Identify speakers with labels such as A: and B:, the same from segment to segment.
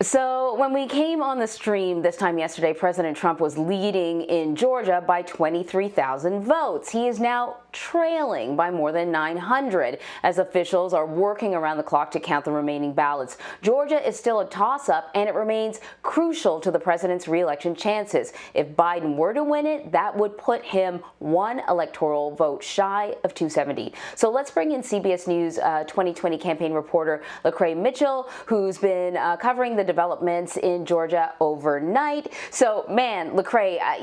A: So when we came on the stream this time yesterday, President Trump was leading in Georgia by 23,000 votes. He is now trailing by more than 900 as officials are working around the clock to count the remaining ballots. Georgia is still a toss-up, and it remains crucial to the president's re-election chances. If Biden were to win it, that would put him one electoral vote shy of 270. So let's bring in CBS News 2020 campaign reporter LaCrai Mitchell, who's been covering the developments in Georgia overnight. So, man, LaCrai, I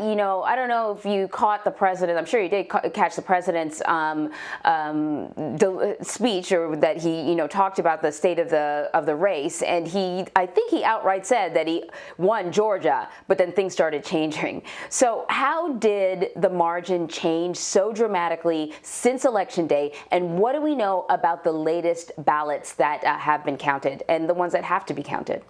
A: don't know if you caught the president. I'm sure you did catch the president's speech, or that he, talked about the state of the race, and I think he outright said that he won Georgia, but then things started changing. So, how did the margin change so dramatically since Election Day, and what do we know about the latest ballots that have been counted and the ones that have to be counted?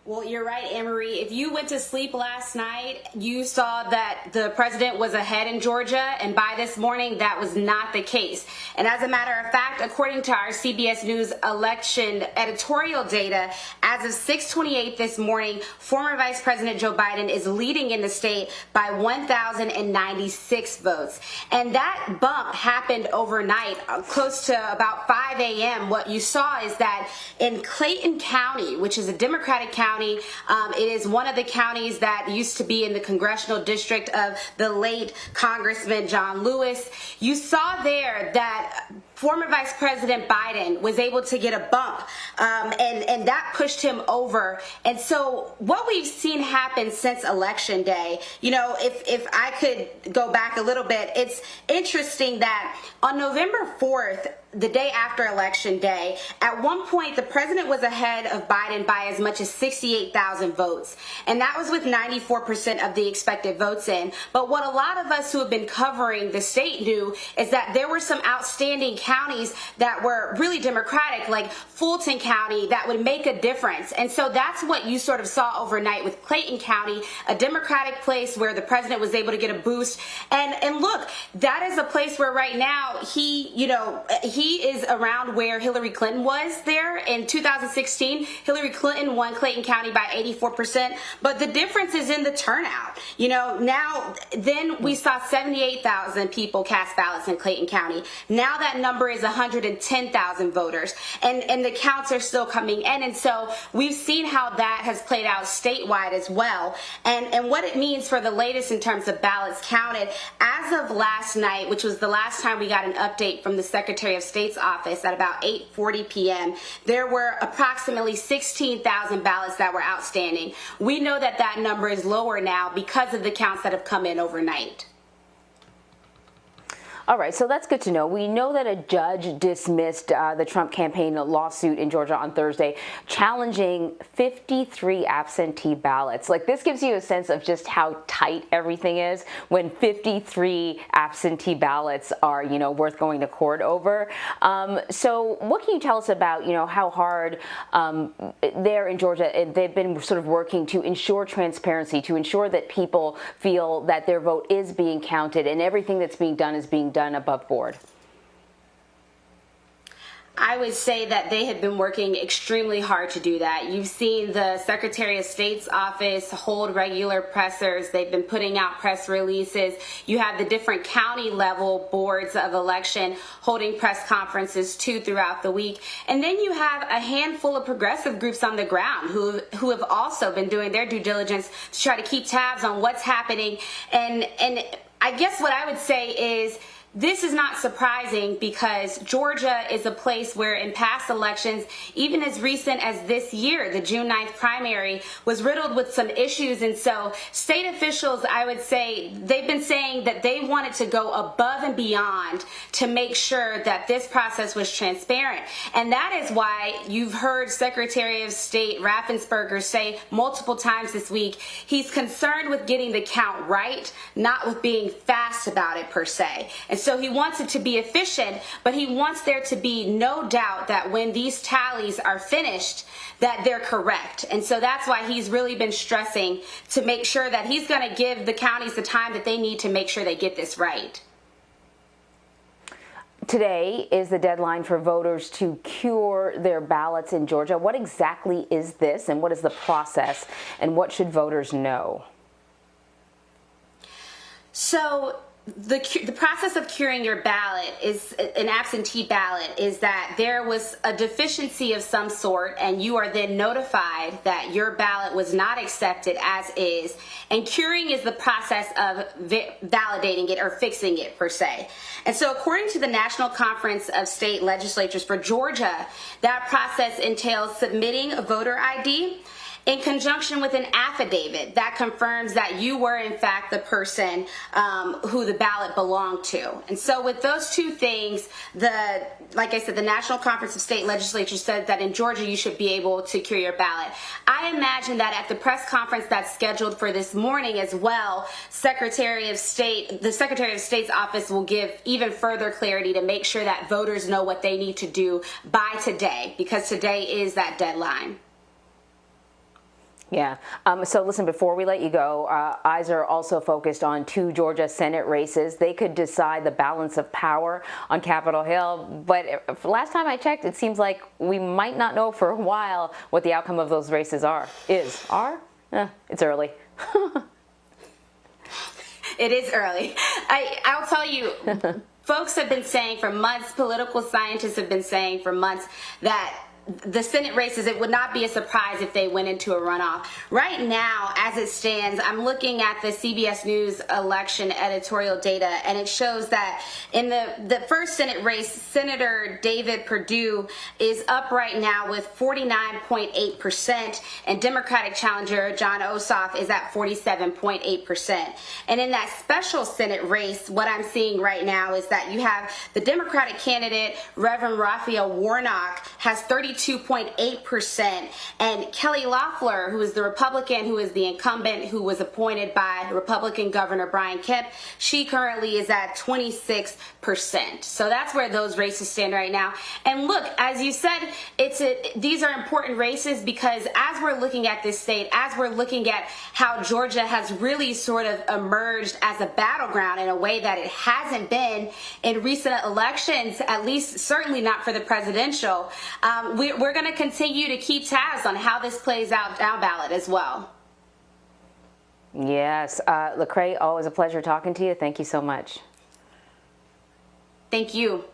B: Well, you're right, Anne-Marie. If you went to sleep last night, you saw that the president was ahead in Georgia, and by this morning, that was not the case. And as a matter of fact, according to our CBS News election editorial data, as of 6:28 this morning, former Vice President Joe Biden is leading in the state by 1,096 votes. And that bump happened overnight, close to about 5 a.m. What you saw is that in Clayton County, which is a Democratic county, it is one of the counties that used to be in the congressional district of the late Congressman John Lewis. You saw there that former Vice President Biden was able to get a bump, and that pushed him over. And so what we've seen happen since Election Day, if I could go back a little bit, it's interesting that on November 4th, the day after Election Day, at one point the president was ahead of Biden by as much as 68,000 votes, and that was with 94% of the expected votes in. But what a lot of us who have been covering the state knew is that there were some outstanding counties that were really Democratic, like Fulton County, that would make a difference. And so that's what you sort of saw overnight with Clayton County, a Democratic place where the president was able to get a boost. And look, that is a place where right now he is around where Hillary Clinton was there in 2016. Hillary Clinton won Clayton County by 84%, but the difference is in the turnout. Then we saw 78,000 people cast ballots in Clayton County. Now that number is 110,000 voters, and the counts are still coming in. And so we've seen how that has played out statewide as well, and what it means for the latest in terms of ballots counted. As of last night, which was the last time we got an update from the Secretary of State's office at about 8:40 p.m., there were approximately 16,000 ballots that were outstanding. We know that that number is lower now because of the counts that have come in overnight.
A: All right, so that's good to know. We know that a judge dismissed the Trump campaign lawsuit in Georgia on Thursday, challenging 53 absentee ballots. Like, this gives you a sense of just how tight everything is when 53 absentee ballots are, worth going to court over. So what can you tell us about, how hard there in Georgia they've been sort of working to ensure transparency, to ensure that people feel that their vote is being counted and everything that's being done is being done above board?
B: I would say that they have been working extremely hard to do that. You've seen the Secretary of State's office hold regular pressers. They've been putting out press releases. You have the different county level boards of election holding press conferences too throughout the week. And then you have a handful of progressive groups on the ground who have also been doing their due diligence to try to keep tabs on what's happening. And I guess what I would say is, this is not surprising because Georgia is a place where in past elections, even as recent as this year, the June 9th primary was riddled with some issues. And so state officials, I would say, they've been saying that they wanted to go above and beyond to make sure that this process was transparent. And that is why you've heard Secretary of State Raffensperger say multiple times this week, he's concerned with getting the count right, not with being fast about it per se. And so he wants it to be efficient, but he wants there to be no doubt that when these tallies are finished, that they're correct. And so that's why he's really been stressing to make sure that he's going to give the counties the time that they need to make sure they get this right.
A: Today is the deadline for voters to cure their ballots in Georgia. What exactly is this, and what is the process, and what should voters know?
B: So the process of curing your ballot is an absentee ballot is that there was a deficiency of some sort, and you are then notified that your ballot was not accepted as is. And curing is the process of validating it or fixing it per se. And so according to the National Conference of State Legislatures for Georgia, that process entails submitting a voter ID in conjunction with an affidavit that confirms that you were in fact the person who the ballot belonged to. And so with those two things, like I said, the National Conference of State Legislatures said that in Georgia you should be able to cure your ballot. I imagine that at the press conference that's scheduled for this morning as well, the Secretary of State's office will give even further clarity to make sure that voters know what they need to do by today, because today is that deadline.
A: Yeah. So listen, before we let you go, eyes are also focused on 2 Georgia Senate races. They could decide the balance of power on Capitol Hill. But last time I checked, it seems like we might not know for a while what the outcome of those races is. It's early.
B: It is early. I'll tell you, folks have been saying for months, political scientists have been saying for months that the Senate races, it would not be a surprise if they went into a runoff. Right now, as it stands, I'm looking at the CBS News election editorial data, and it shows that in the first Senate race, Senator David Perdue is up right now with 49.8%, and Democratic challenger Jon Ossoff is at 47.8%. And in that special Senate race, what I'm seeing right now is that you have the Democratic candidate, Reverend Raphael Warnock, has 32.8%, and Kelly Loeffler, who is the Republican, who is the incumbent, who was appointed by Republican Governor Brian Kemp, she currently is at 26%. So that's where those races stand right now. And look, as you said, these are important races because as we're looking at this state, as we're looking at how Georgia has really sort of emerged as a battleground in a way that it hasn't been in recent elections, at least certainly not for the presidential, we're going to continue to keep tabs on how this plays out down ballot as well.
A: Yes. LaCrai, always a pleasure talking to you. Thank you so much.
B: Thank you.